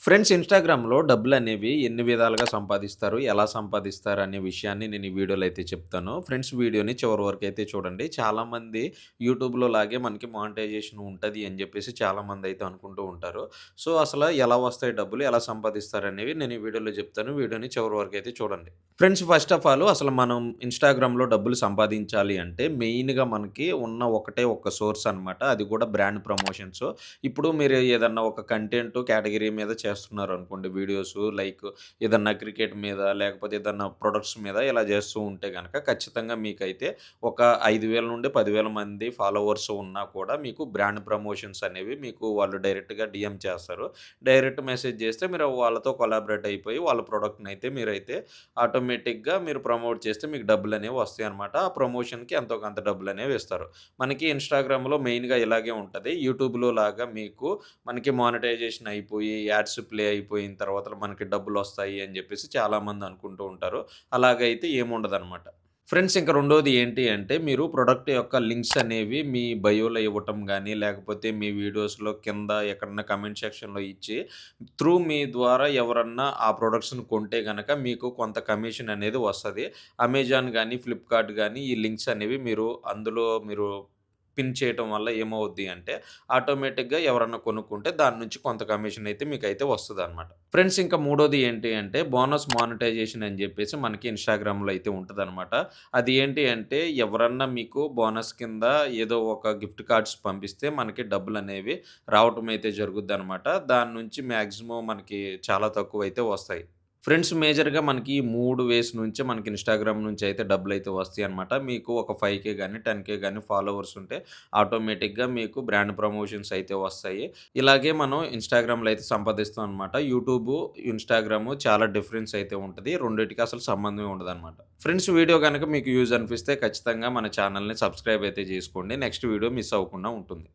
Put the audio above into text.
Friends ఇన్‌స్టాగ్రామ్‌లో డబ్బులనేవి ఎన్ని విధాలుగా సంపాదిస్తారు? ఎలా సంపాదిస్తారు? అనే విషయాన్ని నేను ఈ వీడియోలో అయితే చెప్తాను. ఫ్రెండ్స్ వీడియోని చివరి వరకైతే చూడండి. చాలామంది యూట్యూబ్‌లో లాగే మనకి మానిటైజేషన్ ఉంటది అని జెప్పేసి చాలామందైతే అనుకుంటూ ఉంటారు. సో, అసల ఎలా వస్తాయి డబ్బులు? ఎలా సంపాదిస్తారనేవి నేను ఈ వీడియోలో చెప్తాను. వీడియోని చివరి వరకైతే చూడండి. ఫ్రెండ్స్ ఫస్ట్ ఆఫ్ ఆల్ అసలు మనం ఇన్‌స్టాగ్రామ్‌లో డబ్బులు సంపాదించాలి అంటే మెయిన్‌గా మనకి ఉన్న ఒకటే ఒక్క సోర్స్ అనమాట. అది కూడా బ్రాండ్ ప్రమోషన్స్. ఇప్పుడు మీరు ఏదన్నా ఒక కంటెంట్ కేటగరీ మీద చేస్తున్నారనుకోండి వీడియోసు లైక్ ఏదన్నా క్రికెట్ మీద లేకపోతే ఏదన్నా ప్రొడక్ట్స్ మీద ఇలా చేస్తూ ఉంటే గనక ఖచ్చితంగా మీకైతే ఒక 5,000 నుండి 10,000 మంది ఫాలోవర్స్ ఉన్నా కూడా మీకు బ్రాండ్ ప్రమోషన్స్ అనేవి మీకు వాళ్ళు డైరెక్ట్‌గా డీఎం చేస్తారు. డైరెక్ట్ మెసేజ్ చేస్తే మీరు వాళ్ళతో కొలాబరేట్ అయిపోయి వాళ్ళ ప్రొడక్ట్‌నయితే మీరైతే ఆటోమేటిక్‌గా మీరు ప్రమోట్ చేస్తే మీకు డబ్బులనేవి వస్తాయన్నమాట. ఆ ప్రమోషన్‌కి ఎంతో కొంత డబ్బులనేవి ఇస్తారు. మనకి ఇన్‌స్టాగ్రామ్‌లో మెయిన్‌గా ఇలాగే ఉంటది. యూట్యూబ్‌లో లాగా మీకు మనకి మానిటైజేషన్ అయిపోయి, యాడ్స్ ప్లే అయిపోయిన తర్వాత మనకి డబ్బులొస్తాయి అని జెప్పేసి చాలామంది అనుకుంటూ ఉంటారు. అలాగైతే ఏముండదనమాట. ఫ్రెండ్స్ ఇంక రెండోది ఏంటి అంటే, మీరు ప్రొడక్ట్ యొక్క లింక్స్ అనేవి మీ బయోలో ఇవ్వటం గానీ, లేకపోతే మీ వీడియోస్‌లో కింద ఎక్కడన్నా కామెంట్ సెక్షన్‌లో ఇచ్చి, మీ ద్వారా ఎవరన్నా ఆ ప్రొడక్ట్స్‌ని కొంటే గనక మీకు కొంత కమిషన్ అనేది వస్తది. అమెజాన్ గానీ, ఫ్లిప్‌కార్ట్ గానీ ఈ లింక్స్ అనేవి అందులో మీరు పిన్ చేయటం వల్ల ఏమవుద్ది అంటే, ఆటోమేటిక్‌గా ఎవరన్నా కొనుక్కుంటే దాని నుంచి కొంత కమిషన్ అయితే మీకైతే వస్తదనమాట. ఫ్రెండ్స్ ఇంకా మూడోది ఏంటి అంటే, బోనస్ మానిటైజేషన్ అని జెప్పేసి మనకి ఇన్‌స్టాగ్రామ్‌లో అయితే ఉంటదనమాట. అది ఏంటి అంటే, ఎవరన్నా మీకు బోనస్ కింద ఏదో ఒక గిఫ్ట్ కార్డ్స్ పంపిస్తే మనకి డబ్బులనేవి రావటం అయితే జరుగుద్దనమాట. దాని నుంచి మాక్సిమం మనకి చాలా తక్కువైతే వస్తాయి. ఫ్రెండ్స్ మేజర్‌గా మనకి ఈ 3 వేస్ నుంచే మనకి ఇన్‌స్టాగ్రామ్ నుంచయితే డబ్బులైతే వస్తాయన్నమాట. మీకు ఒక 5,000 గాని, 10,000 గాని ఫాలోవర్స్ ఉంటే ఆటోమేటిక్‌గా మీకు బ్రాండ్ ప్రమోషన్స్ అయితే వస్తాయి. ఇలాగే మనం ఇన్‌స్టాగ్రామ్‌లో అయితే సంపాదిస్తాం అనమాట. యూట్యూబు, ఇన్‌స్టాగ్రాము చాలా డిఫరెన్స్ అయితే ఉంటది. రెండిటికి అసలు సంబంధమే ఉండదనమాట. ఫ్రెండ్స్ వీడియో గనక మీకు యూజ్ అనిపిస్తే ఖచ్చితంగా మన ఛానెల్‌ని సబ్స్క్రైబ్ అయితే జేసుకోండి. నెక్స్ట్ వీడియో మిస్ అవ్వకుండా ఉంటుంది.